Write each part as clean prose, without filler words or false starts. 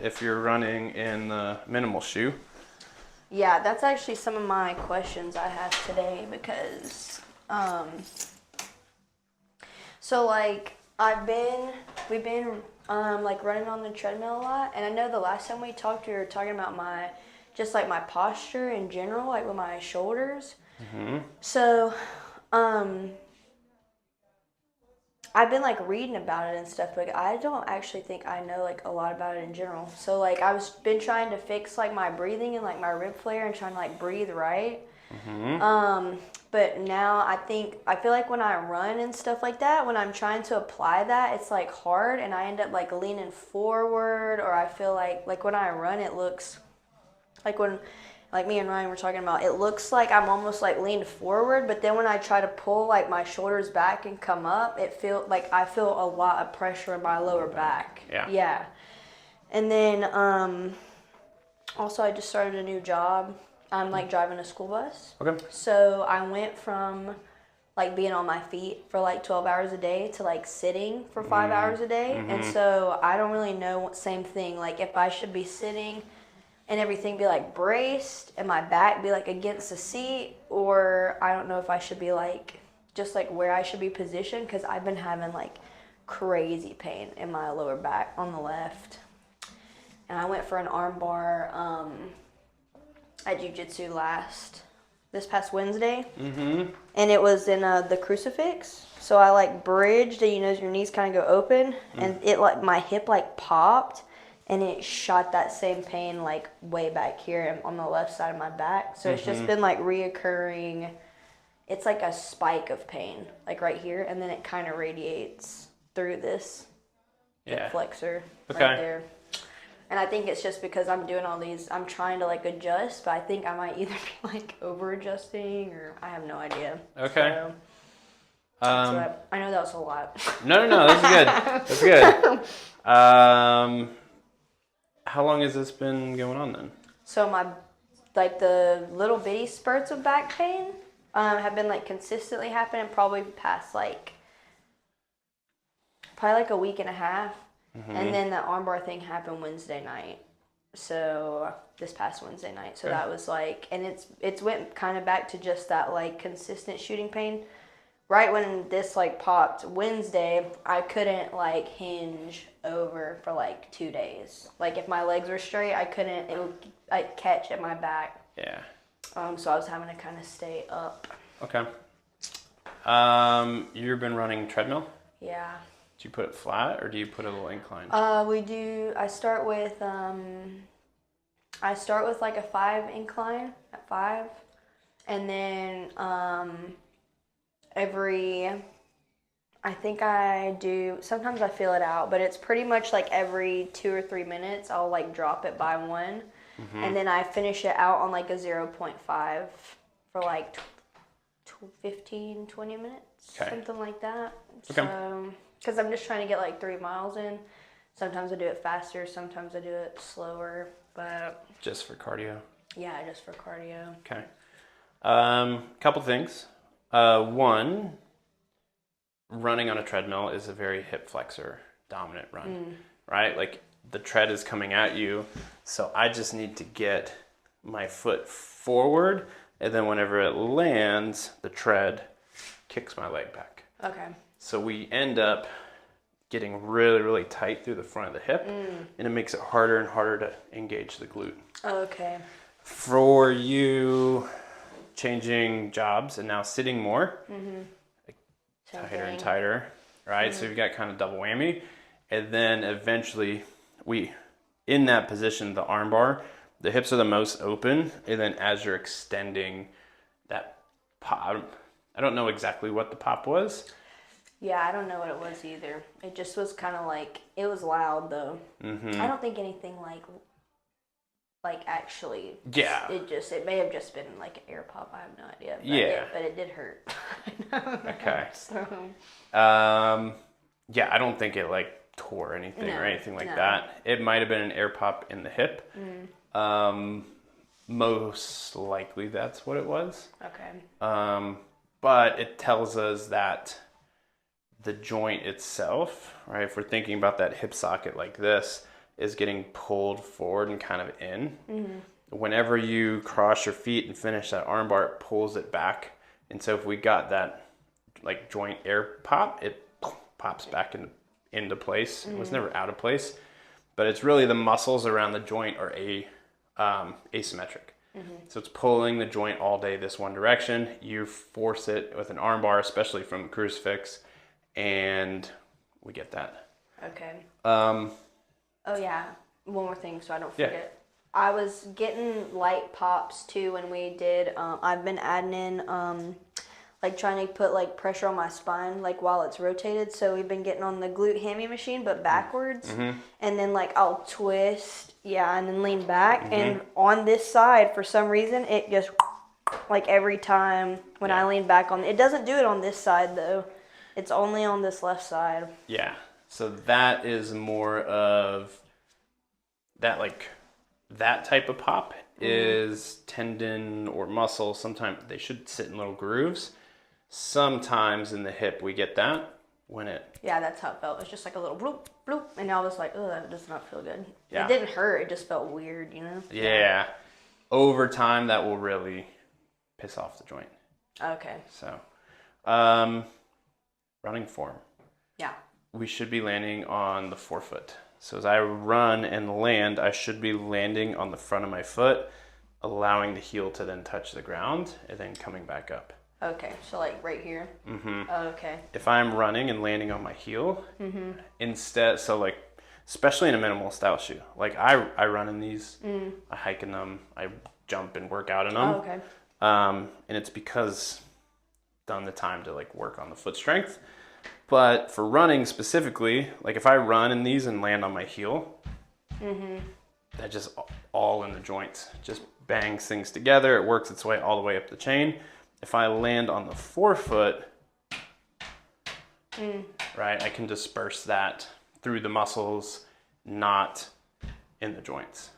if you're running in the minimal shoe. Yeah, that's actually some of my questions I have today because, so like we've been like running on the treadmill a lot, and I know the last time we talked, we were talking about my posture in general, like with my shoulders. Mm-hmm. So, I've been like reading about it and stuff, but I don't actually think I know like a lot about it in general. So like been trying to fix like my breathing and like my rib flare and trying to like breathe right. Mm-hmm. But now I feel like when I run and stuff like that, when I'm trying to apply that, it's like hard and I end up like leaning forward, or I feel like when I run, it looks like when like me and Ryan were talking about, it looks like I'm almost like leaned forward, but then when I try to pull like my shoulders back and come up, I feel a lot of pressure in my lower back. Yeah. And then also I just started a new job. I'm like driving a school bus. Okay. So I went from like being on my feet for like 12 hours a day to like sitting for 5 hours a day. Mm-hmm. And so I don't really know, same thing, like if I should be sitting and everything be like braced and my back be like against the seat, or I don't know if I should be like just like where I should be positioned, because I've been having like crazy pain in my lower back on the left. And I went for an arm bar at Jiu Jitsu this past Wednesday. Mm-hmm. And it was in the crucifix. So I like bridged, and your knees kind of go open, and it like my hip like popped, and it shot that same pain like way back here on the left side of my back. So it's just been like reoccurring. It's like a spike of pain, like right here, and then it kind of radiates through this flexor right there. And I think it's just because I'm doing all these, I'm trying to like adjust, but I think I might either be like over adjusting, or I have no idea. Okay. So, I know that was a lot. No, that's good. That's good. How long has this been going on then? So the little bitty spurts of back pain have been like consistently happening probably past like a week and a half. Mm-hmm. And then the armbar thing happened Wednesday night. So this past Wednesday night. So that was like, and it's went kind of back to just that like consistent shooting pain. Right when this like popped Wednesday, I couldn't like hinge over for like 2 days. Like if my legs were straight, I couldn't. It would like catch at my back. Yeah. So I was having to kind of stay up. Okay. You've been running treadmill? Yeah. Do you put it flat or do you put a little incline? We do. I start with like a 5 incline at 5, and then I think I do, sometimes I feel it out, but it's pretty much like every 2 or 3 minutes I'll like drop it by 1, and then I finish it out on like a 0.5 for like 15, 20 minutes, something like that. Okay. So, because I'm just trying to get like 3 miles in. Sometimes I do it faster, sometimes I do it slower, but... Just for cardio? Yeah, just for cardio. Okay. Couple things. One, running on a treadmill is a very hip flexor dominant run, right? Like the tread is coming at you, so I just need to get my foot forward, and then whenever it lands, the tread kicks my leg back. Okay. So we end up getting really, really tight through the front of the hip, and it makes it harder and harder to engage the glute. Okay. For you changing jobs and now sitting more, like tighter and tighter, right? So you've got kind of double whammy. And then eventually in that position, the arm bar, the hips are the most open. And then as you're extending that pop, I don't know exactly what the pop was. Yeah, I don't know what it was either. It just was kind of like, it was loud though. I don't think anything like actually. Yeah. It may have just been like an ear pop. I have no idea. But it did hurt. Okay. So. Yeah, I don't think it like tore anything or anything like that. It might have been an air pop in the hip. Most likely that's what it was. Okay. But it tells us that the joint itself, right? If we're thinking about that hip socket like this, is getting pulled forward and kind of in. Whenever you cross your feet and finish that arm bar, it pulls it back. And so if we got that like joint air pop, it pops back into place. It was never out of place, but it's really the muscles around the joint are asymmetric. So it's pulling the joint all day this one direction. You force it with an arm bar, especially from the crucifix, and we get that. Okay. Oh yeah, one more thing so I don't forget. Yeah. I was getting light pops too when we did. I've been adding in like trying to put like pressure on my spine like while it's rotated. So we've been getting on the glute hammy machine but backwards, and then like I'll twist, and then lean back, and on this side for some reason it just like every time when I lean back on it doesn't do it on this side though. It's only on this left side. Yeah. So that is more of that like. That type of pop is tendon or muscle. Sometimes they should sit in little grooves. Sometimes in the hip we get that when it... Yeah, that's how it felt. It's just like a little bloop, bloop. And I was like, oh, that does not feel good. Yeah. It didn't hurt. It just felt weird, you know? Yeah. Over time, that will really piss off the joint. Okay. So, running form. Yeah. We should be landing on the forefoot. So as I run and land, I should be landing on the front of my foot, allowing the heel to then touch the ground, and then coming back up. Okay, so like right here? Oh, okay. If I'm running and landing on my heel, instead, so like, especially in a minimal style shoe, like I run in these, I hike in them, I jump and work out in them. Oh, okay. And it's because I've done the time to like work on the foot strength. But for running specifically, like if I run in these and land on my heel, that just all in the joints, just bangs things together. It works its way all the way up the chain. If I land on the forefoot, right, I can disperse that through the muscles, not in the joints.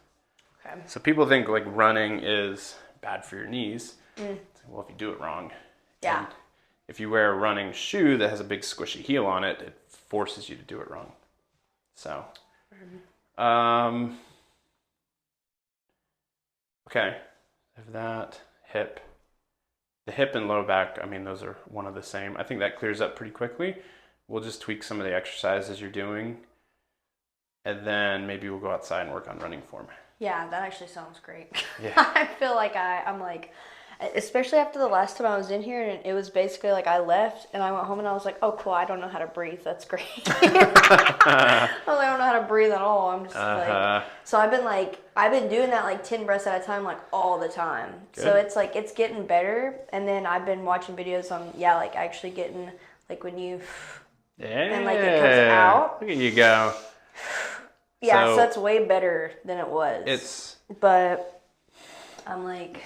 Okay. So people think like running is bad for your knees. Well, if you do it wrong. Yeah. And if you wear a running shoe that has a big squishy heel on it, it forces you to do it wrong. So, okay, if that hip, the hip and low back, I mean, those are one of the same. I think that clears up pretty quickly. We'll just tweak some of the exercises you're doing, and then maybe we'll go outside and work on running form. Yeah, that actually sounds great. Yeah. I feel like I'm like, especially after the last time I was in here, and it was basically like I left and I went home and I was like, oh cool, I don't know how to breathe. That's great. I was like, I don't know how to breathe at all. I'm just like, so I've been doing that like 10 breaths at a time, like all the time. Good. So it's like, it's getting better. And then I've been watching videos on, like actually getting like when you, and like it comes out. Look at you go. Yeah, so it's way better than it was. But I'm like,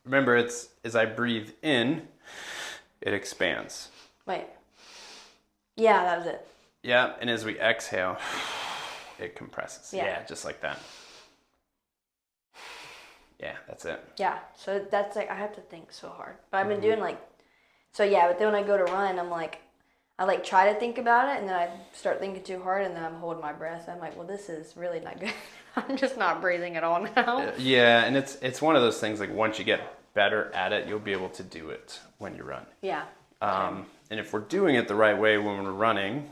remember, it's as I breathe in, it expands. Wait. Yeah, that was it. Yeah, and as we exhale, it compresses. Yeah, just like that. Yeah, that's it. Yeah, so that's like, I have to think so hard. But I've been doing like, so yeah, but then when I go to run, I'm like, I like try to think about it, and then I start thinking too hard, and then I'm holding my breath. I'm like, well, this is really not good. I'm just not breathing at all now. Yeah, and it's one of those things, like once you get better at it, you'll be able to do it when you run. Yeah. And if we're doing it the right way when we're running,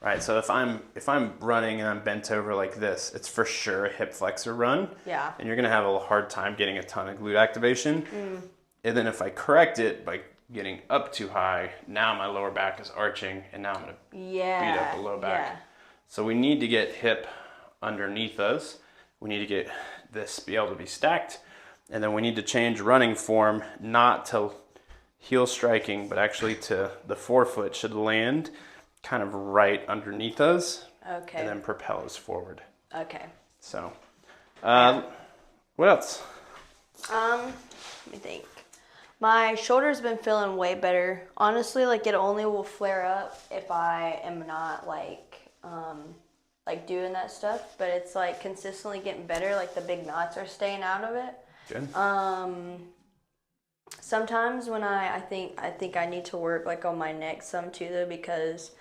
right? So if I'm running and I'm bent over like this, it's for sure a hip flexor run. Yeah. And you're gonna have a hard time getting a ton of glute activation. And then if I correct it by getting up too high, now my lower back is arching, and now I'm gonna beat up the low back. Yeah. So we need to get hip underneath us. We need to get this be able to be stacked, and then we need to change running form, not to heel striking, but actually to the forefoot should land kind of right underneath us. Okay. And then propel us forward. Okay. So, what else? Let me think. My shoulder's been feeling way better. Honestly, like it only will flare up if I am not like doing that stuff, but it's like consistently getting better. Like the big knots are staying out of it. Good. Sometimes when I think I need to work like on my neck some too though, because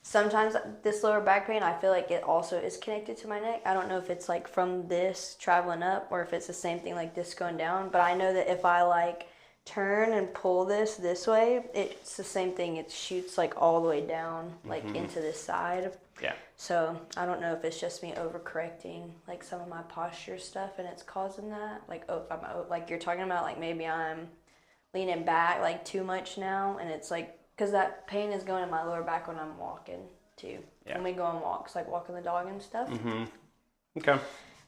Sometimes this lower back pain, I feel like it also is connected to my neck. I don't know if it's like from this traveling up or if it's the same thing like this going down. But I know that if I like turn and pull this way, it's the same thing. It shoots like all the way down, like into this side. Yeah. So I don't know if it's just me overcorrecting like some of my posture stuff and it's causing that. Like, like you're talking about, like maybe I'm leaning back like too much now, and it's like, because that pain is going in my lower back when I'm walking too. Yeah. When we go on walks, like walking the dog and stuff. Okay.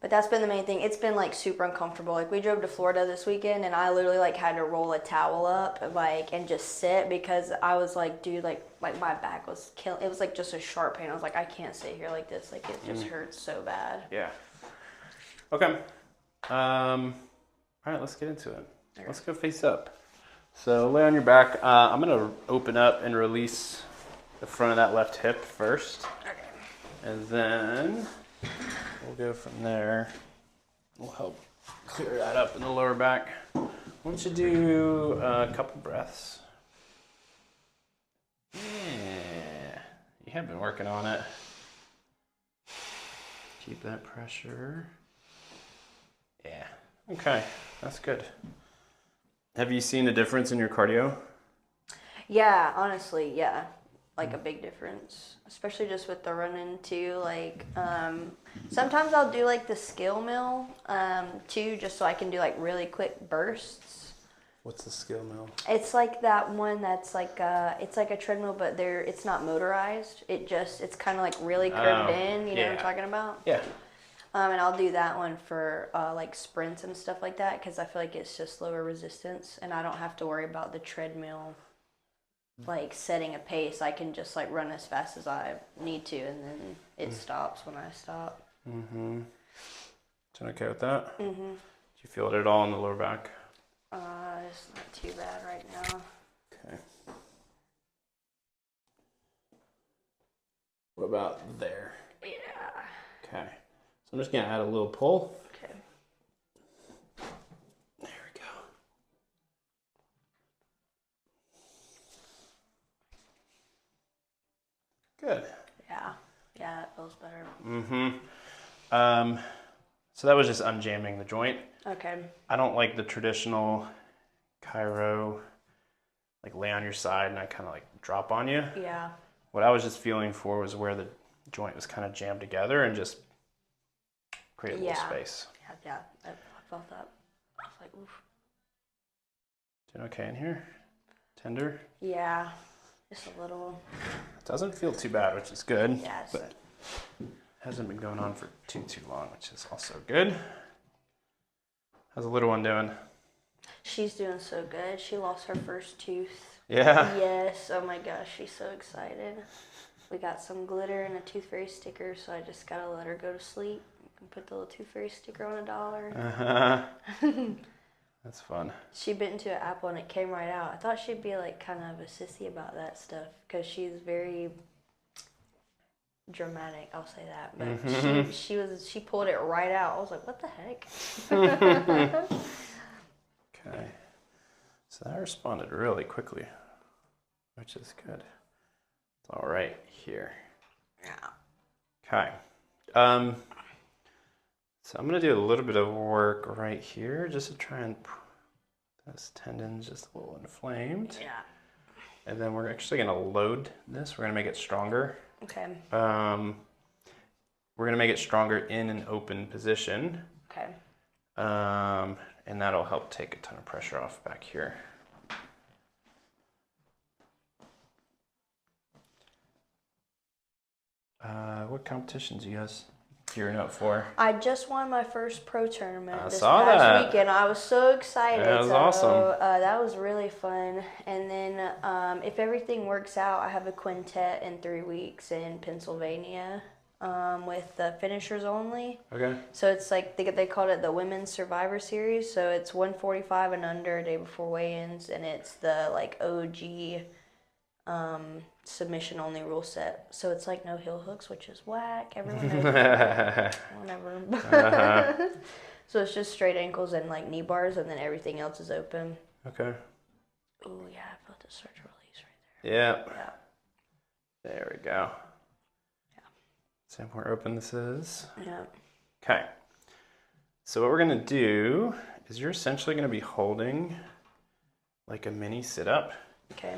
But that's been the main thing. It's been like super uncomfortable. Like we drove to Florida this weekend, and I literally like had to roll a towel up like and just sit because I was like, dude, like my back was killing. It was like just a sharp pain. I was like, I can't sit here like this. Like it just hurts so bad. Yeah. Okay. All right, let's get into it. Okay. Let's go face up. So lay on your back. I'm gonna open up and release the front of that left hip first. Okay. And then we'll go from there. We'll help clear that up in the lower back. Why don't you do a couple breaths? Yeah, you have been working on it. Keep that pressure. Yeah, okay, that's good. Have you seen a difference in your cardio? Yeah, honestly, yeah. Like a big difference, especially just with the running too. Like sometimes I'll do like the skill mill too, just so I can do like really quick bursts. What's the skill mill? It's like that one that's like it's like a treadmill, but it's not motorized. It's kind of like really curved in. You know what I'm talking about? Yeah. And I'll do that one for like sprints and stuff like that because I feel like it's just lower resistance and I don't have to worry about the treadmill like setting a pace. I can just like run as fast as I need to and then it stops when I stop. Mm-hmm. Is that okay with that? Mm-hmm. Do you feel it at all in the lower back? It's not too bad right now. Okay. What about there? Yeah. Okay. So I'm just gonna add a little pull. Okay. There we go. Good. Yeah. Yeah, that feels better. Mm-hmm. So that was just unjamming the joint. Okay. I don't like the traditional chiro, like lay on your side and I kind of like drop on you. Yeah. What I was just feeling for was where the joint was kind of jammed together and just create a little space. Yeah, I felt that. I was like, oof. Doing okay in here? Tender? Yeah, just a little. It doesn't feel too bad, which is good. Yeah, but hasn't been going on for too long, which is also good. How's the little one doing? She's doing so good. She lost her first tooth. Yeah? Yes. Oh my gosh, she's so excited. We got some glitter and a tooth fairy sticker, so I just gotta let her go to sleep. And put the little tooth fairy sticker on $1. That's fun. She bit into an apple and it came right out. I thought she'd be like kind of a sissy about that stuff because she's very dramatic. I'll say that, but she pulled it right out. I was like, what the heck? Okay. So that responded really quickly, which is good. It's all right here. Yeah. Okay. So I'm going to do a little bit of work right here just to try and this tendon's just a little inflamed. Yeah. And then we're actually going to load this. We're going to make it stronger. Okay. We're going to make it stronger in an open position. Okay. And that'll help take a ton of pressure off back here. What competitions you guys gearing up for? I just won my first pro tournament this saw past that. weekend. I was so excited. That was awesome. That was really fun. And then if everything works out, I have a quintet in 3 weeks in Pennsylvania with the finishers only. Okay. So it's like they called it the Women's Survivor Series. So it's 145 and under a day before weigh-ins, and it's the like OG submission only rule set. So it's like no heel hooks, which is whack. Everyone knows that. Whatever. So it's just straight ankles and like knee bars, and then everything else is open. Okay. Oh yeah, I felt it start to release right there. Yeah. Yeah. There we go. Yeah. See how more open this is? Yeah. Okay. So what we're gonna do is you're essentially gonna be holding like a mini sit-up. Okay.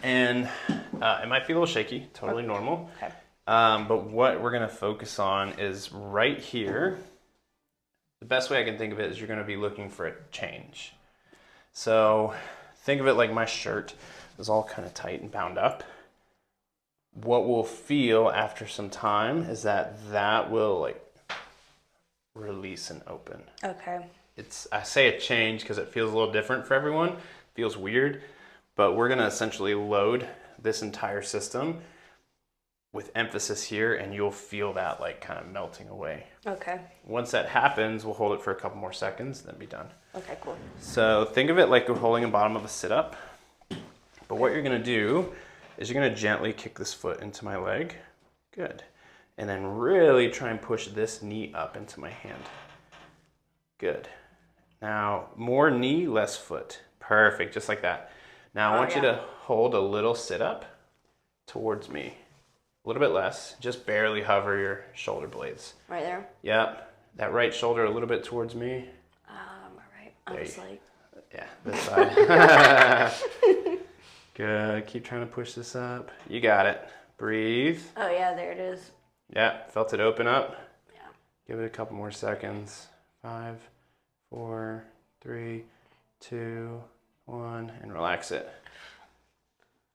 And it might be a little shaky, totally normal. Okay. But what we're gonna focus on is right here. The best way I can think of it is you're gonna be looking for a change. So think of it like my shirt is all kind of tight and bound up. What we'll feel after some time is that will like release and open. Okay. I say a change because it feels a little different for everyone. It feels weird, but we're gonna essentially load this entire system with emphasis here, and you'll feel that like kind of melting away. Okay. Once that happens, we'll hold it for a couple more seconds, then be done. Okay, cool. So think of it like you're holding the bottom of a sit-up, but what you're gonna do is you're gonna gently kick this foot into my leg. Good. And then really try and push this knee up into my hand. Good. Now, more knee, less foot. Perfect, just like that. Now I want you to hold a little sit-up towards me. A little bit less, just barely hover your shoulder blades. Right there? Yep. That right shoulder a little bit towards me. All right. I was like... Yeah, this side. Good, keep trying to push this up. You got it. Breathe. Oh yeah, there it is. Yeah, felt it open up? Yeah. Give it a couple more seconds. 5, 4, 3, 2, 1, and relax it.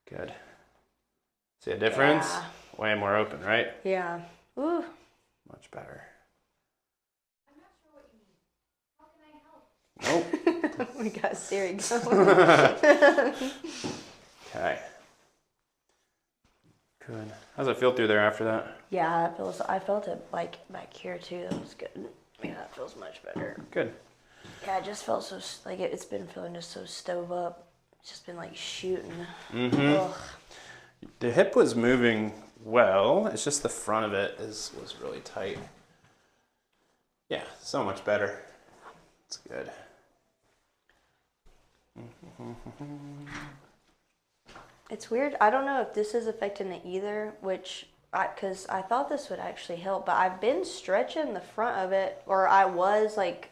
Good. See a difference? Yeah. Way more open, right? Yeah. Ooh. Much better. I'm not sure what you mean. How can I help? Nope. We got Siri going. Okay. Good. How's it feel through there after that? Yeah, I felt it like back here too. That was good. Yeah, that feels much better. Good. Yeah, I just felt so, like it's been feeling just so stove up. It's just been like shooting. Mm-hmm. Ugh. The hip was moving well. It's just the front of it was really tight. Yeah, so much better. It's good. It's weird. I don't know if this is affecting it either, because I thought this would actually help, but I've been stretching the front of it, or I was like,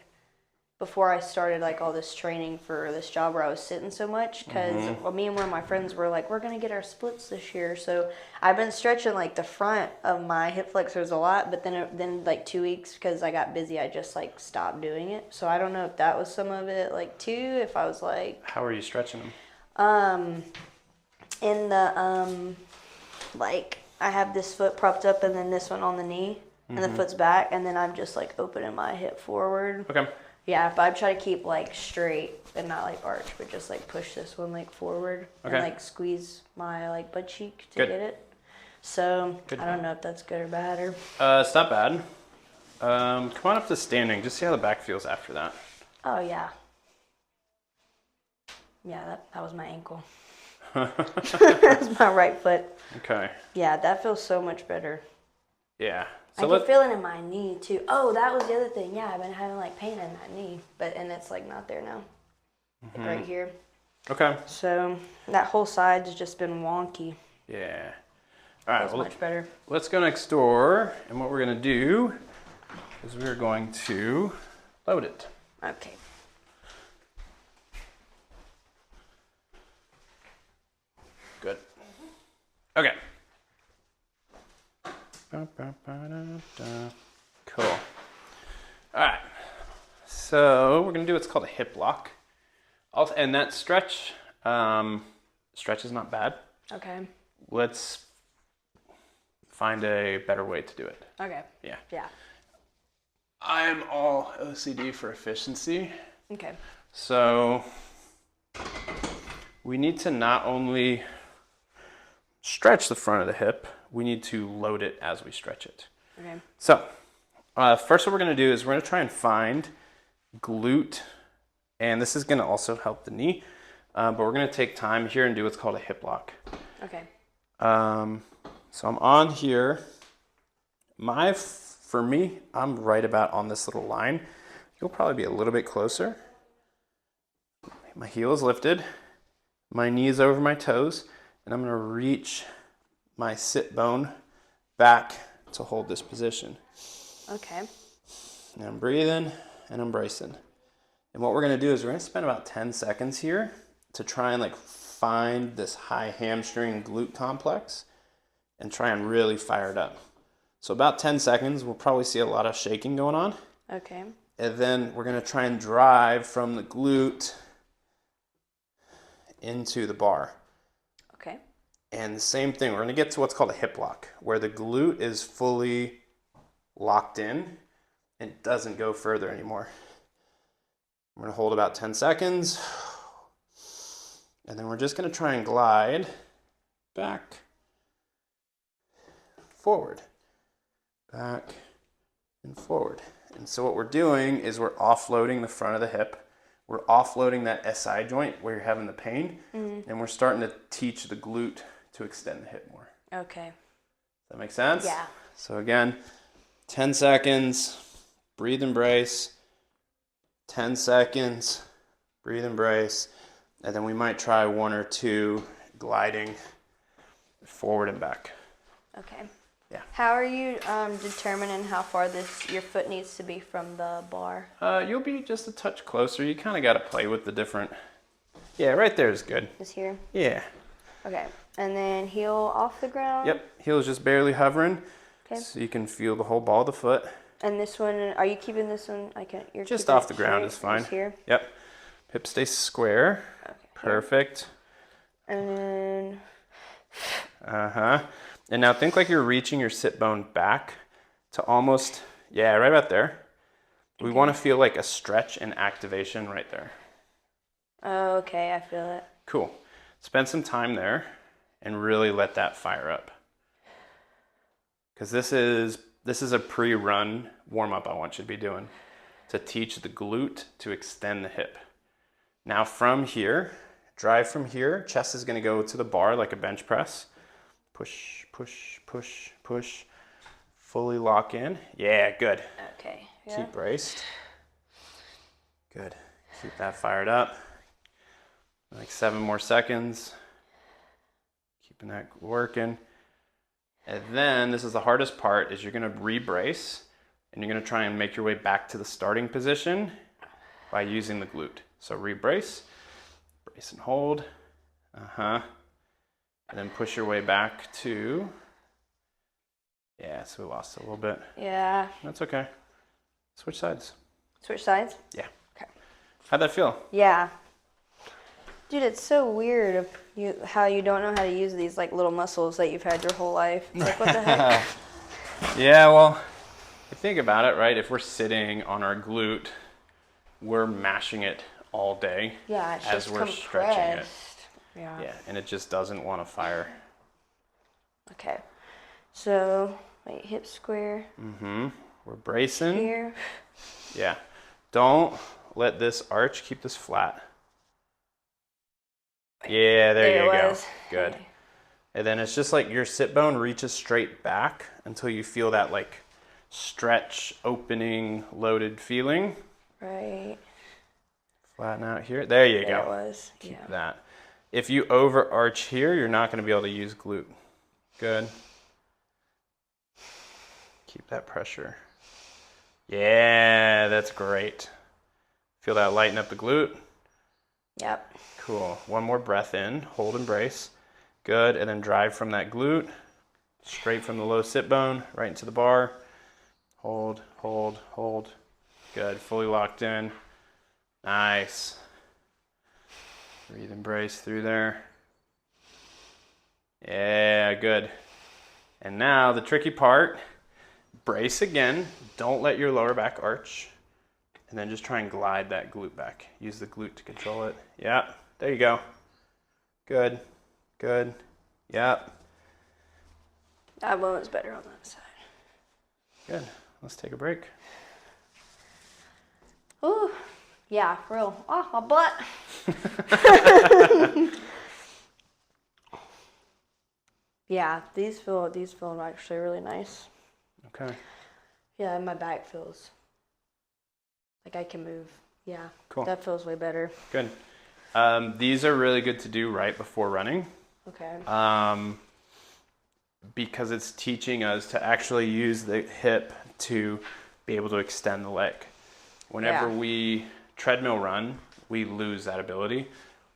before I started like all this training for this job where I was sitting so much, because me and one of my friends were like, we're going to get our splits this year. So I've been stretching like the front of my hip flexors a lot, but then like 2 weeks, because I got busy, I just like stopped doing it. So I don't know if that was some of it like too, if I was like. How are you stretching them? In the, like I have this foot propped up and then this one on the knee and the foot's back, and then I'm just like opening my hip forward. Okay. Yeah, but I try to keep like straight and not like arch, but just like push this one like forward and like squeeze my like butt cheek to get it. So I don't know if that's good or bad or. It's not bad. Come on up to standing. Just see how the back feels after that. Oh yeah. Yeah, that was my ankle. That's my right foot. Okay. Yeah, that feels so much better. Yeah. I can feel it in my knee too. Oh, that was the other thing. Yeah, I've been having like pain in that knee, and it's like not there now. Like right here. Okay. So that whole side's just been wonky. Yeah. All right. Feels much better. Let's go next door, and what we're gonna do is we're going to load it. Okay. Good. Okay. Cool. All right. So we're gonna do what's called a hip lock. And that stretch is not bad. Okay. Let's find a better way to do it. Okay. Yeah. Yeah. I'm all OCD for efficiency. Okay. So we need to not only stretch the front of the hip, we need to load it as we stretch it. Okay. So first what we're going to do is we're going to try and find glute, and this is going to also help the knee, but we're going to take time here and do what's called a hip lock. Okay. So I'm on here. For me, I'm right about on this little line. You'll probably be a little bit closer. My heel is lifted. My knee is over my toes. And I'm going to reach my sit bone back to hold this position. Okay. And I'm breathing and I'm bracing. And what we're gonna do is we're gonna spend about 10 seconds here to try and like find this high hamstring glute complex and try and really fire it up. So about 10 seconds, we'll probably see a lot of shaking going on. Okay. And then we're gonna try and drive from the glute into the bar. Okay. And the same thing, we're gonna get to what's called a hip lock, where the glute is fully locked in and doesn't go further anymore. I'm gonna hold about 10 seconds. And then we're just gonna try and glide back, forward, back, and forward. And so what we're doing is we're offloading the front of the hip. We're offloading that SI joint where you're having the pain, and we're starting to teach the glute to extend the hip more. Okay. Does that make sense? Yeah. So again, 10 seconds, breathe and brace. 10 seconds, breathe and brace. And then we might try 1 or 2 gliding forward and back. Okay. Yeah. How are you determining how far your foot needs to be from the bar? You'll be just a touch closer. You kind of got to play with the different. Yeah, right there is good. Just here? Yeah. Okay. And then heel off the ground? Yep. Heel's just barely hovering. Okay. So you can feel the whole ball of the foot. And this one, are you keeping this one? You're Just keeping off it the ground straight? is fine. Just here? Yep. Hip stays square. Okay. Perfect. And then. And now think like you're reaching your sit bone back to almost, yeah, right about there. We want to feel like a stretch and activation right there. Oh, okay, I feel it. Cool. Spend some time there and really let that fire up. Because this is a pre-run warm-up I want you to be doing to teach the glute to extend the hip. Now from here, drive from here, chest is going to go to the bar like a bench press. Push, push, push, push. Fully lock in. Yeah, good. Okay. Yeah. Keep braced. Good. Keep that fired up. Like 7 more seconds. Keeping that working. And then this is the hardest part is you're going to re-brace and you're going to try and make your way back to the starting position by using the glute. So re-brace, brace and hold. And then push your way back to, yeah, so we lost a little bit. Yeah. That's okay. Switch sides. Switch sides? Yeah. Okay. How'd that feel? Yeah. Dude, it's so weird how you don't know how to use these like little muscles that you've had your whole life. It's like, what the heck? Yeah, well, if you think about it, right? If we're sitting on our glute, we're mashing it all day Yeah, it's as just we're stretching it. Yeah. Yeah, and it just doesn't want to fire. Okay. So, wait, hip square. We're bracing. Here. Yeah. Don't let this arch, keep this flat. Yeah, there you go. Good. Okay. And then it's just like your sit bone reaches straight back until you feel that like stretch, opening, loaded feeling. Right. Flatten out here. There you There go. it was. Keep that. If you overarch here, you're not going to be able to use glute. Good. Keep that pressure. Yeah, that's great. Feel that lighten up the glute? Yep. Cool. One more breath in. Hold and brace. Good. And then drive from that glute. Straight from the low sit bone right into the bar. Hold, hold, hold. Good. Fully locked in. Nice. Breathe and brace through there. Yeah, good. And now the tricky part, brace again. Don't let your lower back arch. And then just try and glide that glute back. Use the glute to control it. Yeah, there you go. Good, good. Yep. That one was better on that side. Good. Let's take a break. Ooh. Yeah, for real. Oh, my butt. Yeah, these feel actually really nice. Okay. Yeah, and my back feels like I can move. Yeah. Cool. That feels way better. Good. These are really good to do right before running. Okay. because it's teaching us to actually use the hip to be able to extend the leg. Whenever we treadmill run, we lose that ability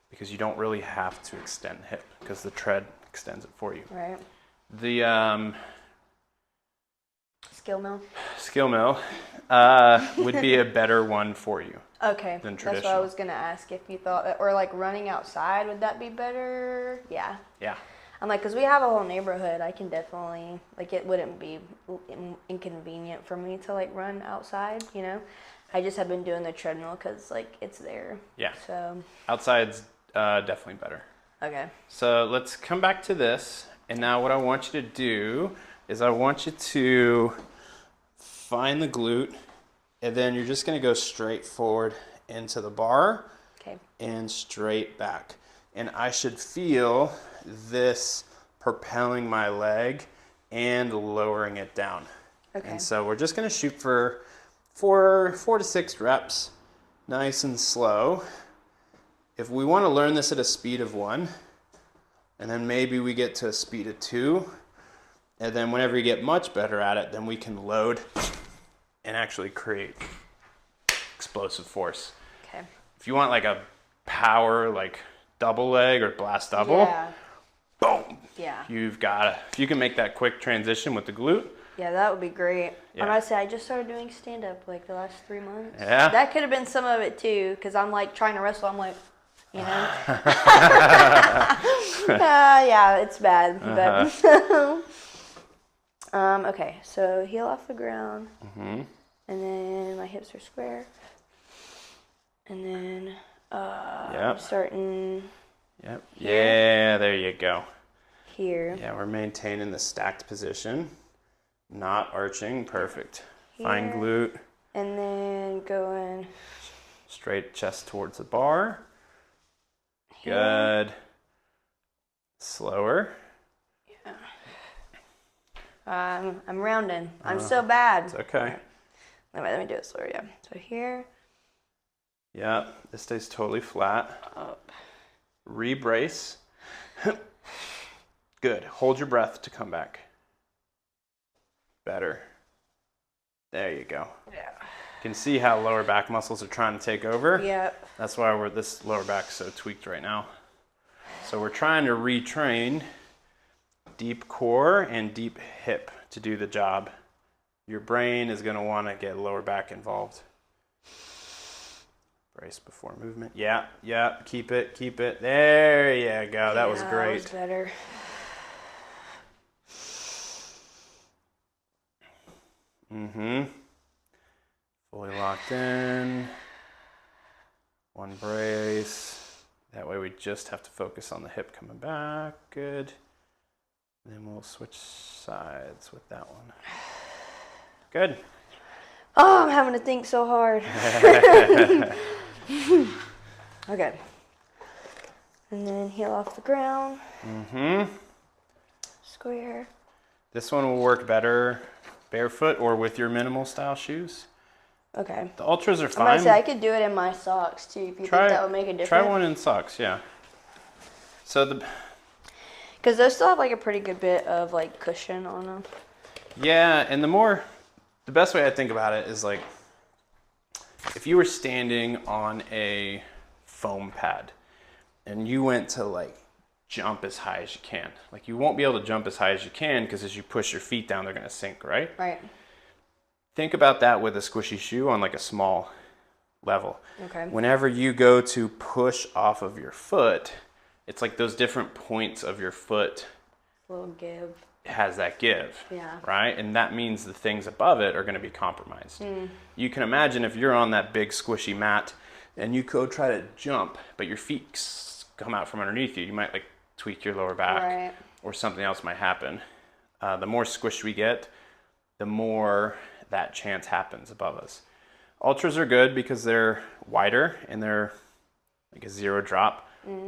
because you don't really have to extend the hip because the tread extends it for you. Right. The skill mill would be a better one for you. Okay. Than traditional. That's what I was gonna ask if you thought that, or like running outside, would that be better? Yeah. Yeah. I'm like, because we have a whole neighborhood, I can definitely, like, it wouldn't be inconvenient for me to, like, run outside, you know? I just have been doing the treadmill because, like, it's there. Yeah. So. Outside's definitely better. Okay. So let's come back to this. And now what I want you to do is I want you to find the glute, and then you're just going to go straight forward into the bar. Okay. And straight back. And I should feel this propelling my leg and lowering it down. Okay. And so we're just going to shoot for 4 to 6 reps, nice and slow. If we want to learn this at a speed of 1, and then maybe we get to a speed of 2, and then whenever you get much better at it, then we can load and actually create explosive force. Okay. If you want like a power, like double leg or blast double, boom. Yeah. You've got if you can make that quick transition with the glute. Yeah, that would be great. Yeah. Honestly, I just started doing stand-up like the last 3 months. Yeah. That could have been some of it too, because I'm like trying to wrestle. I'm like, you know. Yeah, it's bad. But okay, so heel off the ground, and then my hips are square, and then I'm starting. Yep. Yeah, there you go. Here. Yeah, we're maintaining the stacked position, not arching. Perfect. Here. Fine glute. And then going straight chest towards the bar. here. Good. Slower. Yeah. I'm rounding. I'm so bad. It's okay. Let me do it slower. Yeah. So here. Yeah, this stays totally flat. Up. Rebrace. Good. Hold your breath to come back. Better. There you go. Yeah. You can see how lower back muscles are trying to take over. Yep. That's why this lower back's so tweaked right now. So we're trying to retrain deep core and deep hip to do the job. Your brain is going to want to get lower back involved. Brace before movement. Yeah. Keep it. There you go. That was great. That was better. Fully locked in. One brace. That way we just have to focus on the hip coming back. Good. And then we'll switch sides with that one. Good. Oh, I'm having to think so hard. Okay. And then heel off the ground. Square. This one will work better barefoot or with your minimal style shoes. Okay. The ultras are I'm fine. gonna say I could do it in my socks too. If you think that would make a difference. Try one in socks, yeah. So because those still have like a pretty good bit of like cushion on them. Yeah, and the best way I think about it is like if you were standing on a foam pad and you went to like jump as high as you can. Like you won't be able to jump as high as you can because as you push your feet down, they're gonna sink, right? Right. Think about that with a squishy shoe on like a small level. Okay. Whenever you go to push off of your foot, it's like those different points of your foot Little give. has that give. Yeah. Right? And that means the things above it are going to be compromised. You can imagine if you're on that big squishy mat and you go try to jump, but your feet come out from underneath you, you might like tweak your lower back, right, or something else might happen. The more squish we get, the more that chance happens above us. Ultras are good because they're wider and they're like a zero drop,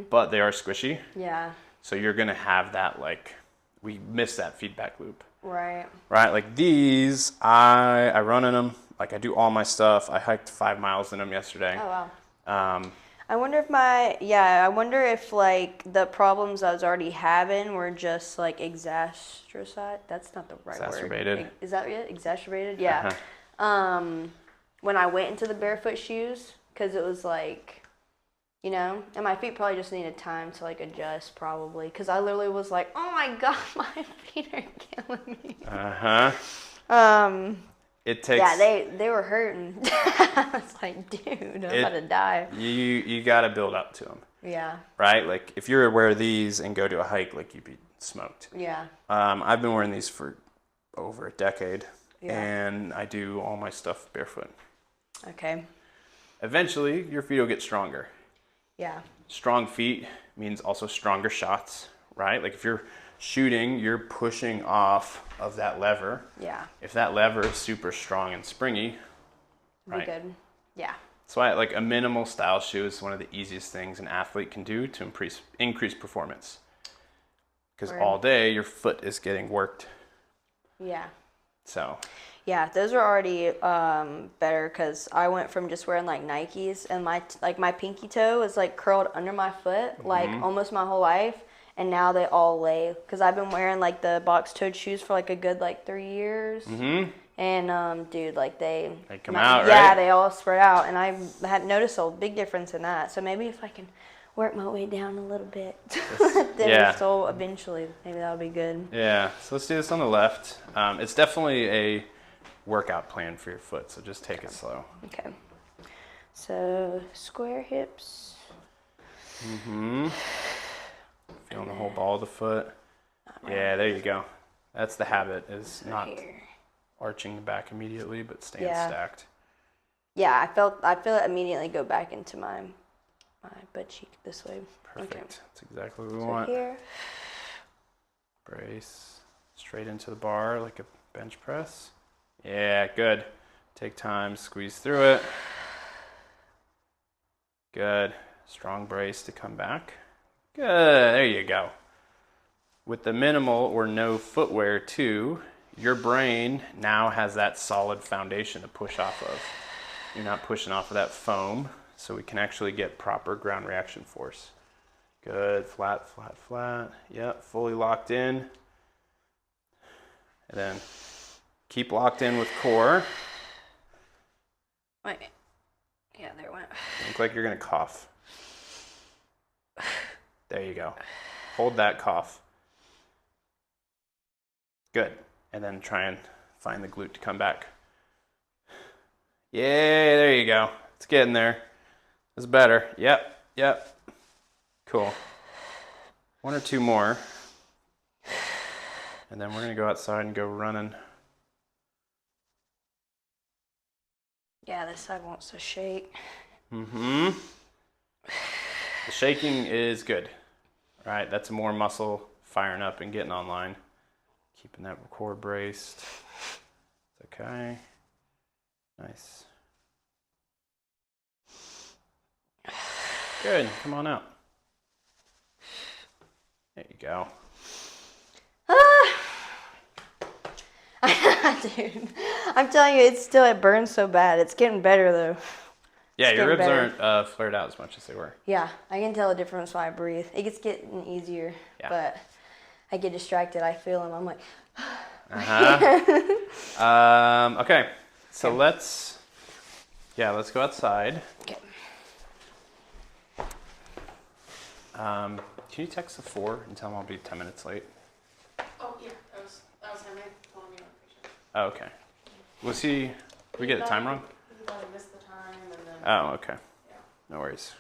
but they are squishy. Yeah. So you're gonna have that like, we miss that feedback loop. Right. Right, like these, I run in them. Like I do all my stuff. I hiked 5 miles in them yesterday. Oh wow. I wonder if like the problems I was already having were just like exacerbated. That's not the right Exacerbated. word. Is that it? Exacerbated? Yeah. When I went into the barefoot shoes, because it was like, you know, and my feet probably just needed time to like adjust probably, because I literally was like, oh my God, my feet are killing me. It takes. Yeah, they were hurting. I was like, dude, I'm about to die. You got to build up to them. Yeah. Right? Like, if you were to wear these and go to a hike, like, you'd be smoked. Yeah. I've been wearing these for over a decade, Yeah. and I do all my stuff barefoot. Okay. Eventually, your feet will get stronger. Yeah. Strong feet means also stronger shots, right? Like, if you're shooting, you're pushing off of that lever. Yeah. If that lever is super strong and springy, right? Be good. Yeah. So like a minimal style shoe is one of the easiest things an athlete can do to increase performance. Because all day your foot is getting worked. Yeah. So. Yeah, those are already better because I went from just wearing like Nikes and my pinky toe is like curled under my foot like almost my whole life. And now they all lay, because I've been wearing like the box-toed shoes for like a good like 3 years. And dude, like they come out, yeah, right? they all spread out, and I had noticed a big difference in that. So maybe if I can work my way down a little bit, then so eventually maybe that'll be good. Yeah. So let's do this on the left. It's definitely a workout plan for your foot, so just take it slow. Okay. So square hips. Feeling the whole ball of the foot. Yeah, there you go. That's the habit, is not arching the back immediately, but staying stacked. Yeah, I feel it immediately go back into my butt cheek this way. Perfect. Okay. That's exactly what we want. Here. Brace straight into the bar like a bench press. Yeah, good. Take time, squeeze through it. Good. Strong brace to come back. Good, there you go. With the minimal or no footwear too, your brain now has that solid foundation to push off of. You're not pushing off of that foam, so we can actually get proper ground reaction force. Good, flat, flat, flat. Yep, fully locked in. And then keep locked in with core. Wait. Yeah, there it went. Look like you're gonna cough. There you go. Hold that cough. Good. And then try and find the glute to come back. Yeah, there you go. It's getting there. It's better. Yep. Cool. 1 or 2 more. And then we're going to go outside and go running. Yeah, this side wants to shake. The shaking is good. All right, that's more muscle firing up and getting online. Keeping that core braced. It's okay. Nice. Good, come on out. There you go. Dude, I'm telling you, it burns so bad. It's getting better though. Yeah, your ribs aren't flared out as much as they were. Yeah, I can tell the difference when I breathe. It gets getting easier, but I get distracted. I feel them. I'm like, okay, so let's go outside. Okay. Can you text the 4 and tell them I'll be 10 minutes late? Oh yeah, that was him telling me notification. Oh, okay. Was he? Did we get the time wrong? He thought I missed the time, and then. Oh, okay. Yeah. No worries.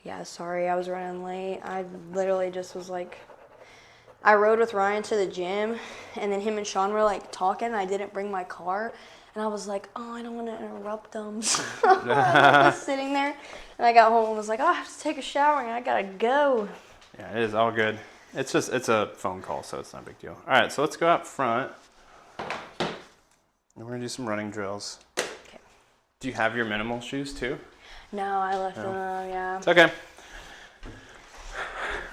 Yeah, sorry, I was running late. I literally just was like, I rode with Ryan to the gym, and then him and Sean were like talking, and I didn't bring my car. And I was like, oh, I don't want to interrupt them. I was sitting there, and I got home and was like, oh, I have to take a shower, and I got to go. Yeah, it is all good. It's a phone call, so it's not a big deal. All right, so let's go out front. And we're going to do some running drills. Okay. Do you have your minimal shoes too? No, I left them, yeah. It's okay.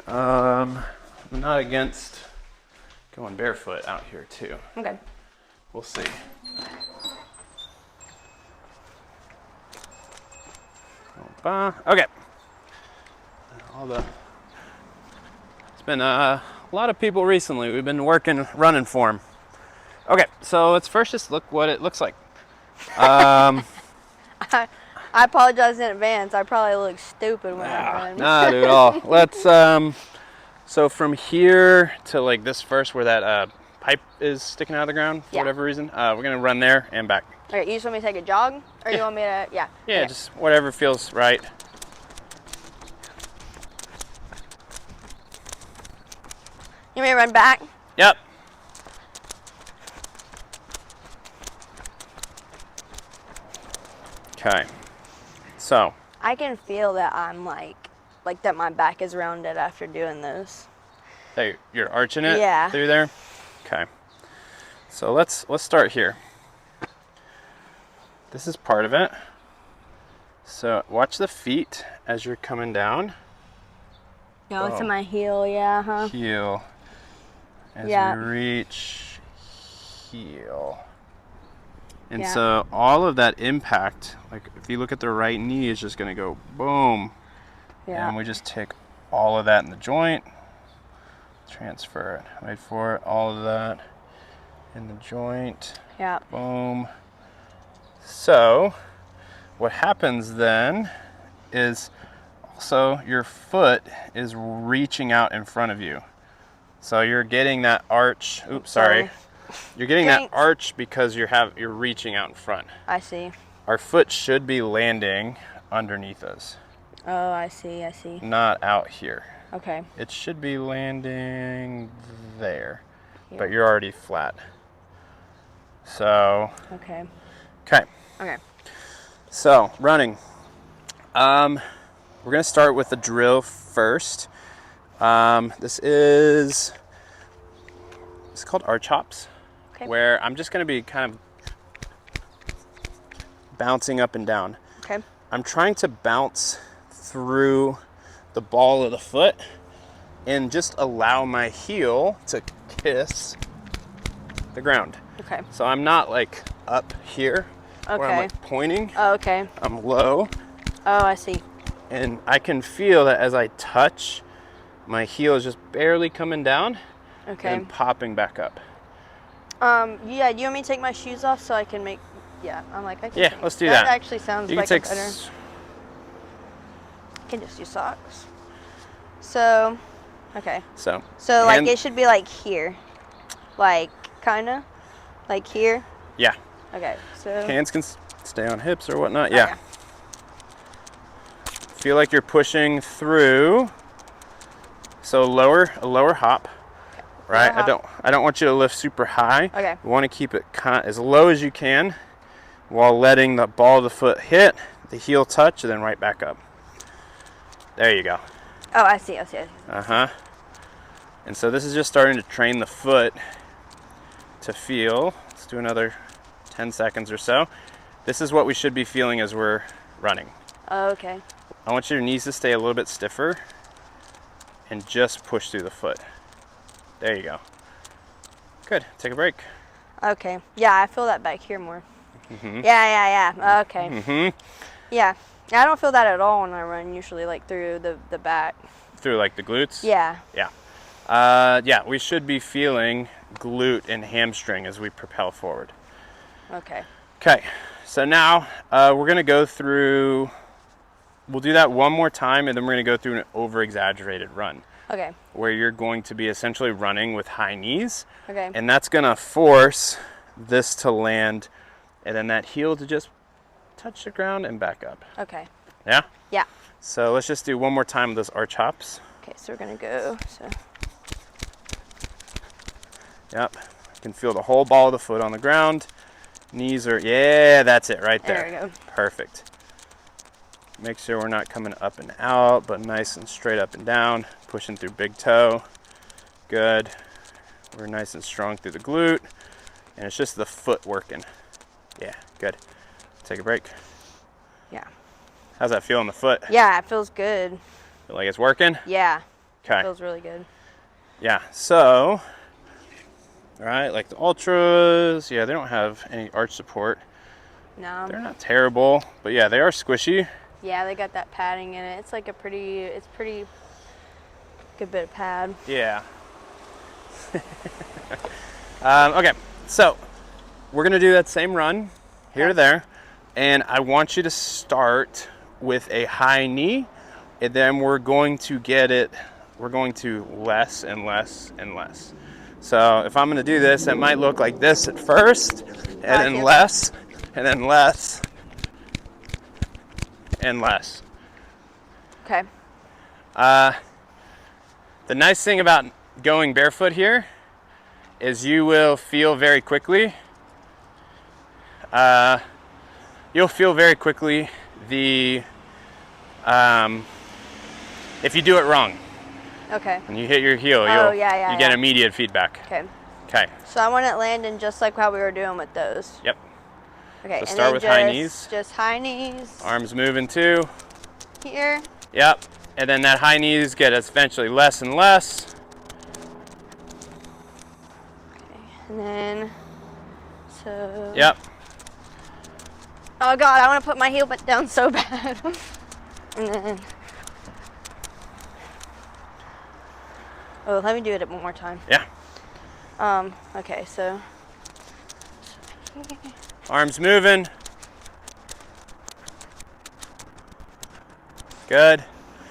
I'm not against going barefoot out here too. Okay. We'll see. Okay. It's been a lot of people recently. We've been running form. Okay, so let's first just look what it looks like. I apologize in advance. I probably look stupid when I run. Not at all. Let's so from here to like this first where that pipe is sticking out of the ground for whatever reason, we're gonna run there and back. Okay, you just want me to take a jog, or you want me to? Yeah. Yeah, Okay. just whatever feels right. You want me to run back? Yep. Okay. So. I can feel that I'm like that my back is rounded after doing this. Hey, you're arching it Yeah. through there? Okay. So let's start here. This is part of it. So watch the feet as you're coming down. Go to my heel, yeah, huh? Heel. As Yeah. we reach, heel. And Yeah. so all of that impact, like if you look at the right knee, is just gonna go boom. Yeah. And we just take all of that in the joint, transfer it, wait for it, all of that in the joint, Yeah. boom. So what happens then is also your foot is reaching out in front of you. So you're getting that arch, oops, sorry. You're getting that arch because you're reaching out in front. I see. Our foot should be landing underneath us. Oh, I see. I see. Not out here. Okay. It should be landing there, but you're already flat. So. Okay. Okay. Okay. So running. We're gonna start with the drill first. It's called arch hops, where I'm just gonna be kind of bouncing up and down. Okay. I'm trying to bounce through the ball of the foot and just allow my heel to kiss the ground. Okay. So I'm not like up here where I'm like pointing. Oh, okay. I'm low. Oh, I see. And I can feel that as I touch, my heel is just barely coming down and popping back up. Yeah, do you want me to take my shoes off so I can make, I can. Yeah, let's do that. That actually sounds You like can a better. I can just do socks. So, okay. So like it should be like here. Like, kinda? Like here? Yeah. Okay, so. Hands can stay on hips or whatnot. Yeah. Feel like you're pushing through. So a lower hop, right? Lower hop. I don't want you to lift super high. Okay. You want to keep it as low as you can while letting the ball of the foot hit, the heel touch, and then right back up. There you go. Oh, I see. Uh-huh. And so this is just starting to train the foot to feel. Let's do another 10 seconds or so. This is what we should be feeling as we're running. Oh, okay. I want your knees to stay a little bit stiffer and just push through the foot. There you go. Good. Take a break. Okay. Yeah, I feel that back here more. Mm-hmm. Yeah. Okay. Mm-hmm. Yeah. I don't feel that at all when I run, usually, like through the back. Through like the glutes? Yeah. Yeah. Yeah, we should be feeling glute and hamstring as we propel forward. Okay. Okay, so now we're gonna go through, we'll do that one more time and then we're gonna go through an over-exaggerated run. Okay. Where you're going to be essentially running with high knees. Okay. And that's gonna force this to land and then that heel to just touch the ground and back up. Okay. Yeah? Yeah. So let's just do one more time with those arch hops. Okay, so we're gonna go, so. Yep, you can feel the whole ball of the foot on the ground. Knees are, yeah, that's it right there. There we go. Perfect. Make sure we're not coming up and out, but nice and straight up and down. Pushing through big toe. Good. We're nice and strong through the glute. And it's just the foot working. Yeah, good. Take a break. Yeah. How's that feel on the foot? Yeah, it feels good. Feel like it's working? Yeah. Okay. It feels really good. Yeah, so, all right, like the ultras, yeah, they don't have any arch support. No. They're not terrible, but yeah, they are squishy. Yeah, they got that padding in it. It's like it's pretty good bit of pad. Yeah. Okay, so we're gonna do that same run here to there, and I want you to start with a high knee, and then we're going to less and less and less. So if I'm gonna do this, it might look like this at first, and then less, and then less, and less. Okay. The nice thing about going barefoot here is you will feel very quickly. You'll feel very quickly if you do it wrong. Okay. When you hit your heel, you get immediate feedback. Okay. Okay. So I want it landing just like how we were doing with those. Yep. Okay. So start with high knees. Just high knees. Arms moving too. Here. Yep. And then that high knees get eventually less and less. Okay. And then, so. Yep. Oh God, I want to put my heel down so bad. And then. Oh, let me do it one more time. Yeah. Okay, so. Arms moving. Good.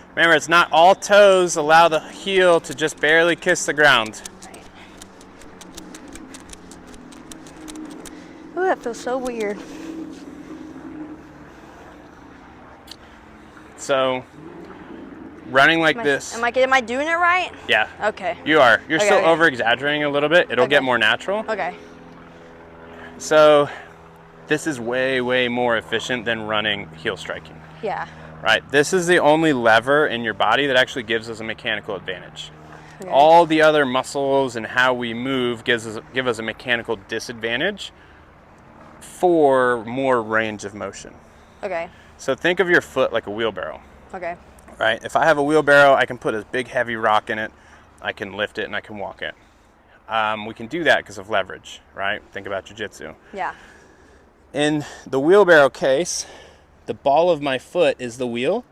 Remember, it's not all toes. Allow the heel to just barely kiss the ground. Right. Ooh, that feels so weird. So, running like this. Am I doing it right? Yeah. Okay. You are. You're still okay. over exaggerating a little bit. It'll get more natural. Okay. So, this is way, way more efficient than running heel striking. Yeah. Right? This is the only lever in your body that actually gives us a mechanical advantage. Okay. All the other muscles and how we move give us a mechanical disadvantage for more range of motion. Okay. So think of your foot like a wheelbarrow. Okay. Right? If I have a wheelbarrow, I can put a big heavy rock in it, I can lift it, and I can walk it. We can do that because of leverage, right? Think about Jiu Jitsu. Yeah. In the wheelbarrow case, the ball of my foot is the wheel.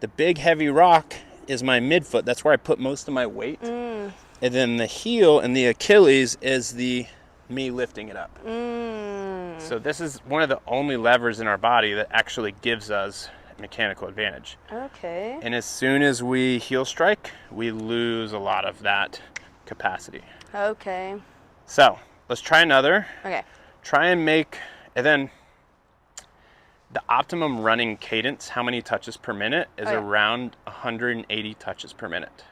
The big heavy rock is my midfoot. That's where I put most of my weight. And then the heel and the Achilles is me lifting it up. So this is one of the only levers in our body that actually gives us mechanical advantage. Okay. And as soon as we heel strike, we lose a lot of that capacity. Okay. So let's try another. Okay. Try and make, and then the optimum running cadence, how many touches per minute, is around 180 touches per minute.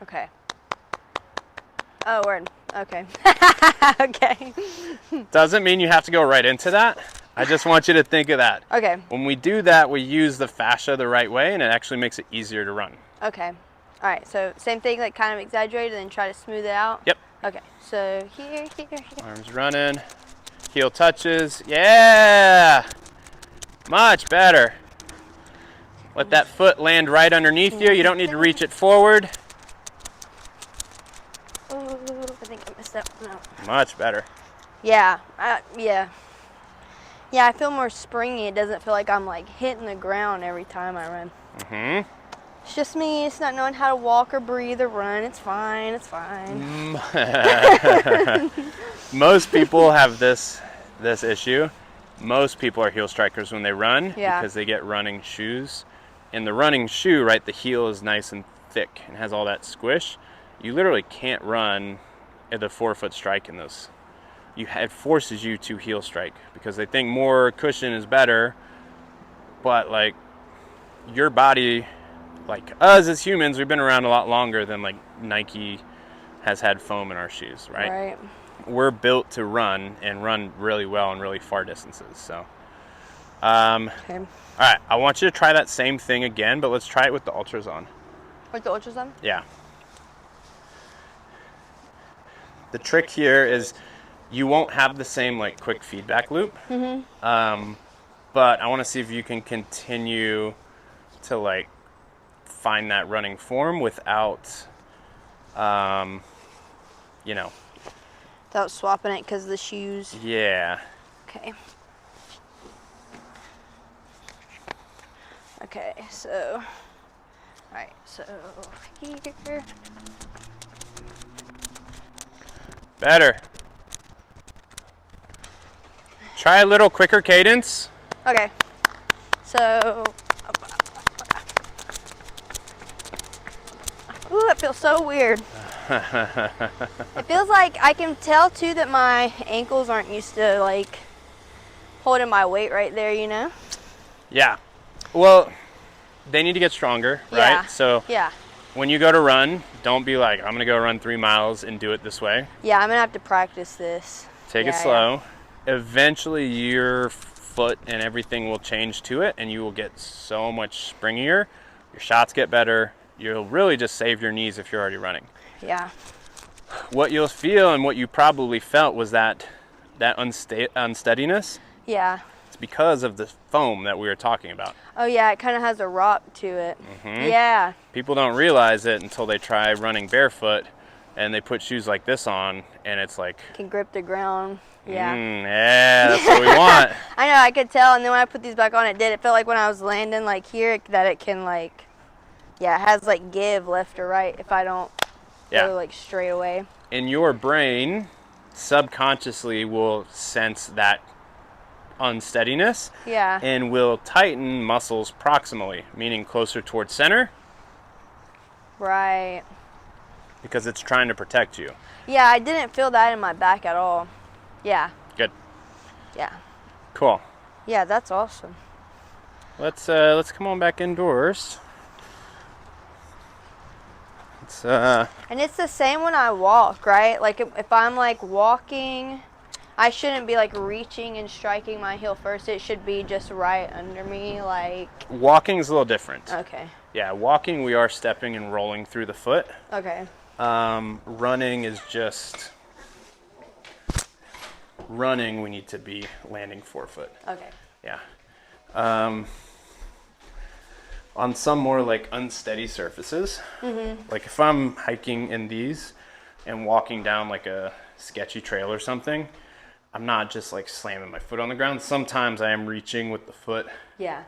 Okay. Oh, word. Okay. Okay. Doesn't mean you have to go right into that. I just want you to think of that. Okay. When we do that, we use the fascia the right way, and it actually makes it easier to run. Okay. All right. So same thing, like kind of exaggerate and then try to smooth it out. Yep. Okay. So here. Arms running, heel touches. Yeah! Much better. Let that foot land right underneath you. You don't need to reach it forward. Oh, I think I messed up. No. Much better. Yeah. Yeah. Yeah, I feel more springy. It doesn't feel like I'm like hitting the ground every time I run. Mm-hmm. It's just me. It's not knowing how to walk or breathe or run. It's fine. It's fine. Most people have this issue. Most people are heel strikers when they run because they get running shoes. In the running shoe, right, the heel is nice and thick and has all that squish. You literally can't run at the forefoot strike in those. It forces you to heel strike because they think more cushion is better. But like your body, like us as humans, we've been around a lot longer than like Nike has had foam in our shoes, right? Right. We're built to run and run really well in really far distances. So, Okay. all right, I want you to try that same thing again, but let's try it with the ultras on. With the ultrasound? Yeah. The trick here is you won't have the same like quick feedback loop. Mm-hmm. But I want to see if you can continue to like find that running form without, you know. Without swapping it because of the shoes. Yeah. Okay. Okay, so, alright, so here. Better. Try a little quicker cadence. Okay, so, ooh, that feels so weird. It feels like I can tell too that my ankles aren't used to like holding my weight right there, you know? Yeah. Well, they need to get stronger, right? Yeah. So Yeah. when you go to run, don't be like, I'm going to go run 3 miles and do it this way. Yeah, I'm gonna have to practice this. Take it slow. Eventually your foot and everything will change to it and you will get so much springier. Your shots get better. You'll really just save your knees if you're already running. Yeah. What you'll feel and what you probably felt was that unsteadiness. Yeah. It's because of the foam that we were talking about. Oh yeah, it kind of has a rock to it. Mhm. Yeah. People don't realize it until they try running barefoot and they put shoes like this on and it's like, Can grip the ground. Yeah. Yeah, that's what we want. I know, I could tell, and then when I put these back on, it did. It felt like when I was landing like here that it can like, yeah, it has like give left or right if I don't go like straight away. In your brain, subconsciously will sense that unsteadiness. Yeah. And will tighten muscles proximally, meaning closer towards center. Right. Because it's trying to protect you. Yeah, I didn't feel that in my back at all. Yeah. Good. Yeah. Cool. Yeah, that's awesome. Let's come on back indoors. And it's the same when I walk, right? Like if I'm like walking, I shouldn't be like reaching and striking my heel first. It should be just right under me, like. Walking is a little different. Okay. Yeah, walking we are stepping and rolling through the foot. Okay. Running is just running. We need to be landing forefoot. Okay. Yeah. On some more like unsteady surfaces, like if I'm hiking in these and walking down like a sketchy trail or something, I'm not just like slamming my foot on the ground. Sometimes I am reaching with the foot. Yeah.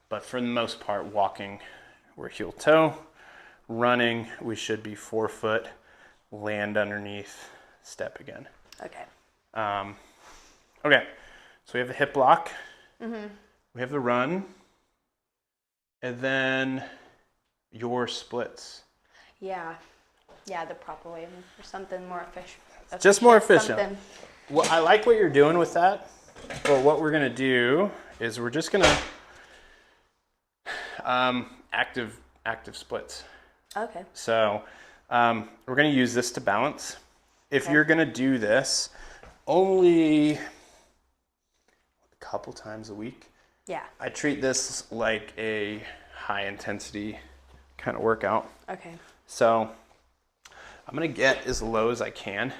But for the most part, walking, we're heel toe. Running, we should be forefoot, land underneath, step again. Okay. Okay, so we have the hip lock. We have the run. And then your splits. Yeah. Yeah, the proper way for something more efficient. Just more efficient. Something. Well, I like what you're doing with that. But what we're gonna do is we're just gonna active splits. Okay. So we're gonna use this to balance. If you're gonna do this only a couple times a week, Yeah. I treat this like a high intensity kind of workout. Okay. So I'm gonna get as low as I can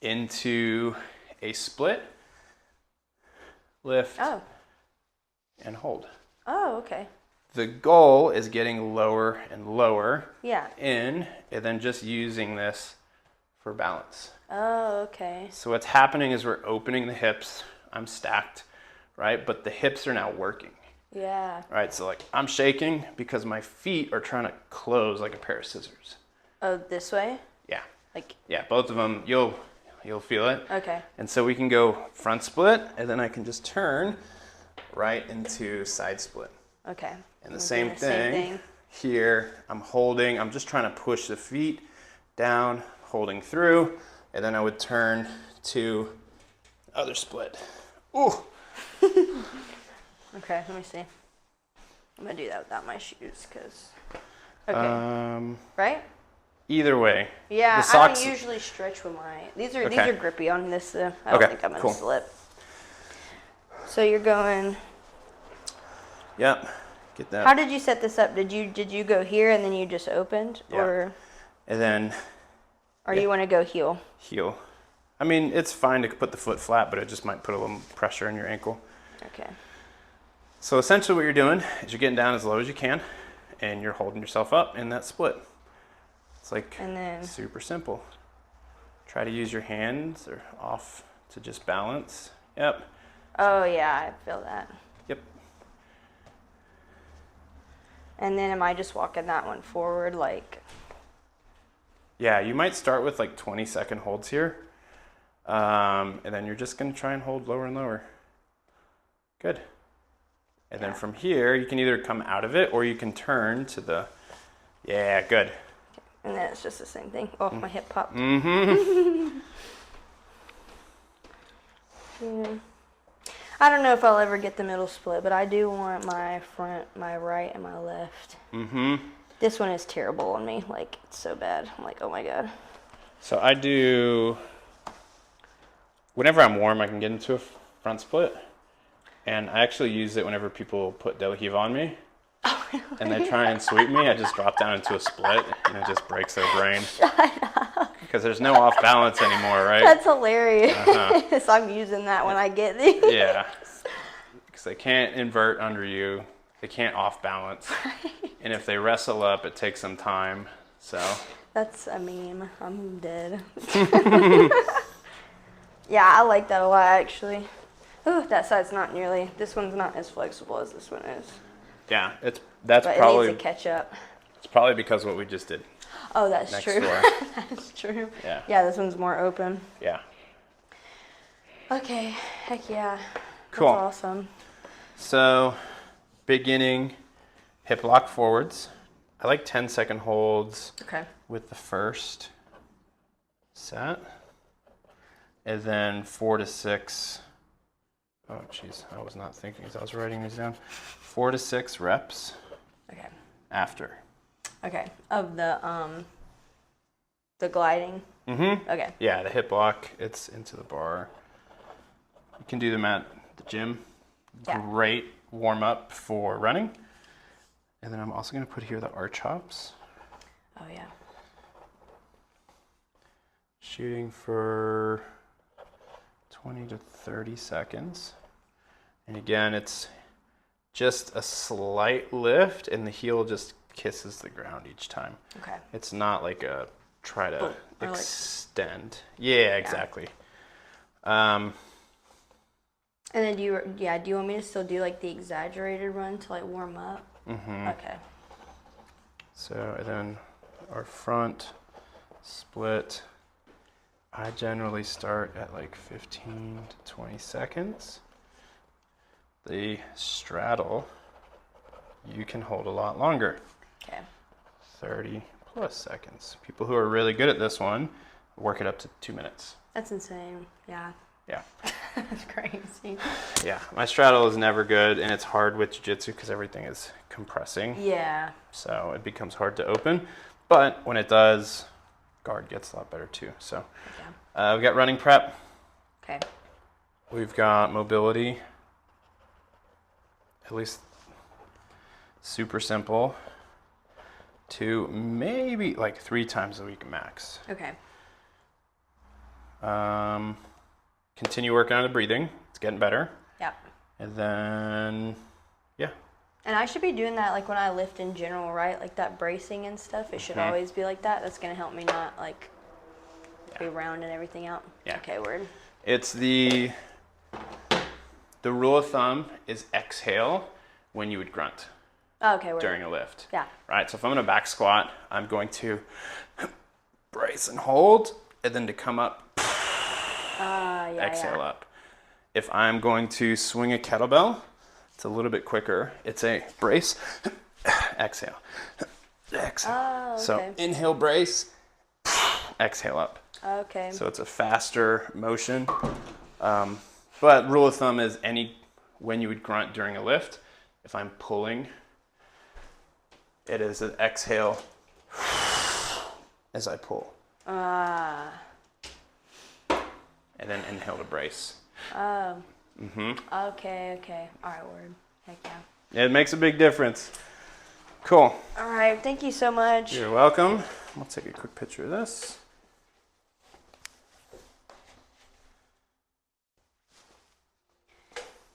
into a split, lift, and hold. Oh, okay. The goal is getting lower and lower Yeah. in, and then just using this for balance. Oh, okay. So what's happening is we're opening the hips. I'm stacked, right? But the hips are now working. Yeah. Right, so like I'm shaking because my feet are trying to close like a pair of scissors. Oh, this way? Yeah. Like. Yeah, both of them, you'll feel it. Okay. And so we can go front split, and then I can just turn right into side split. Okay. And the same thing here, I'm holding, I'm just trying to push the feet down, holding through, and then I would turn to other split. Ooh. Okay, let me see. I'm gonna do that without my shoes, cause. Okay. Right? Either way. Yeah, the socks, I don't usually stretch with my. These are Okay. grippy on this. I don't think I'm gonna cool. slip. So you're going. Yep. Get that. How did you set this up? Did you go here and then you just opened, Yeah. or And then you want to go heel? heel. I mean, it's fine to put the foot flat, but it just might put a little pressure on your ankle. Okay. So essentially what you're doing is you're getting down as low as you can, and you're holding yourself up in that split. It's like And then. super simple. Try to use your hands or off to just balance. Yep. Oh yeah, I feel that. Yep. And then am I just walking that one forward like? Yeah, you might start with like 20-second holds here. And then you're just going to try and hold lower and lower. Good. And then from here, you can either come out of it or you can turn to the, yeah, good. And then it's just the same thing. Oh, my hip popped. Mm-hmm. Yeah. I don't know if I'll ever get the middle split, but I do want my front, my right, and my left. Mm-hmm. This one is terrible on me. Like, it's so bad. I'm like, oh my God. So I do, whenever I'm warm, I can get into a front split. And I actually use it whenever people put del heave on me. Oh, really? And they try and sweep me, I just drop down into a split, and it just breaks their brain. Shut up. Because there's no off balance anymore, right? That's hilarious. Uh-huh. So I'm using that when I get these. Yeah. Because they can't invert under you. They can't off balance. And if they wrestle up, it takes some time. So. That's a meme. I'm dead. Yeah, I like that a lot, actually. Ooh, that side's not nearly. This one's not as flexible as this one is. Yeah, that's But probably. it needs to catch up. It's probably because of what we just did. Oh, that's Next true. door. That's true. Yeah. Yeah, this one's more open. Yeah. Okay. Heck yeah. Cool. That's awesome. So, beginning hip lock forwards. I like 10-second holds Okay. with the first set. And then 4 to 6. Oh, jeez. I was not thinking as I was writing these down. 4 to 6 reps Okay. after. Okay. Of the gliding. Mm-hmm. Okay. Yeah, the hip lock, it's into the bar. You can do them at the gym. Yeah. Great warm up for running. And then I'm also going to put here the arch hops. Oh yeah. Shooting for 20 to 30 seconds. And again, it's just a slight lift and the heel just kisses the ground each time. Okay. It's not like a try to Or like- extend. Yeah, exactly. And then do you want me to still do like the exaggerated run to like warm up? Mm-hmm. Okay. So, and then our front split, I generally start at like 15 to 20 seconds. The straddle, you can hold a lot longer. Okay. 30 plus seconds. People who are really good at this one work it up to 2 minutes. That's insane. Yeah. Yeah. That's crazy. Yeah. My straddle is never good, and it's hard with Jiu Jitsu because everything is compressing. Yeah. So it becomes hard to open. But when it does, guard gets a lot better too. So we've got running prep. Okay. We've got mobility. At least super simple. To maybe like 3 times a week max. Okay. Continue working on the breathing. It's getting better. Yep. And then, yeah. And I should be doing that like when I lift in general, right? Like that bracing and stuff. It should always be like that. That's gonna help me not like be rounding everything out. Yeah. Okay, word. It's the rule of thumb is exhale when you would grunt Oh, okay, word. during a lift. Yeah. Right. So if I'm gonna back squat, I'm going to brace and hold, and then to come up, exhale up. If I'm going to swing a kettlebell, it's a little bit quicker. It's a brace, exhale, exhale. Oh, okay. So inhale, brace, exhale up. Okay. So it's a faster motion. But rule of thumb is when you would grunt during a lift, if I'm pulling, it is an exhale as I pull. And then inhale to brace. Oh. Okay. All right, word. Heck yeah. It makes a big difference. Cool. All right. Thank you so much. You're welcome. I'll take a quick picture of this.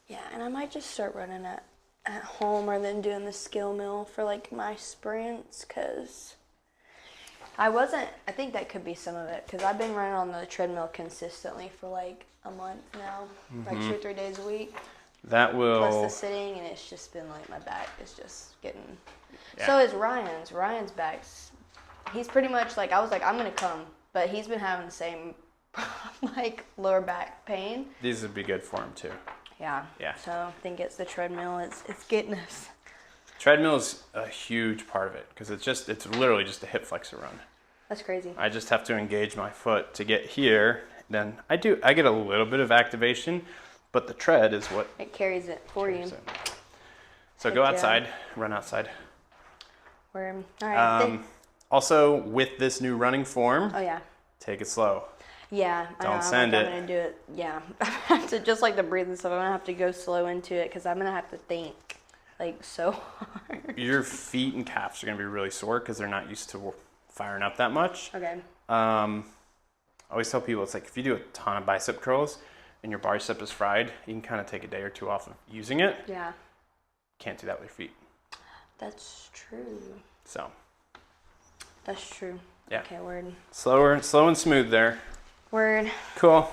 Yeah, and I might just start running at home rather than doing the skill mill for like my sprints, because I think that could be some of it, because I've been running on the treadmill consistently for like a month now, like 2 or 3 days a week. That will. Plus the sitting, and it's just been like my back is just getting. Yeah. So is Ryan's. Ryan's back's. He's pretty much like I was like I'm gonna come, but he's been having the same like lower back pain. These would be good for him too. Yeah. Yeah. So I think it's the treadmill. It's getting us. Treadmill is a huge part of it because it's literally just a hip flexor run. That's crazy. I just have to engage my foot to get here. Then I get a little bit of activation, but the tread is what It carries it for you. So go outside, run outside. All right. Also, with this new running form, Oh yeah. take it slow. Yeah. Don't send it. I'm gonna do it. Yeah. I have to just like the breathing stuff. I'm gonna have to go slow into it because I'm gonna have to think like so hard. Your feet and calves are gonna be really sore because they're not used to firing up that much. Okay. I always tell people it's like if you do a ton of bicep curls and your bicep is fried, you can kind of take a day or two off of using it. Yeah. Can't do that with your feet. That's true. So. That's true. Yeah. Okay, word. Slow and smooth there. Word. Cool.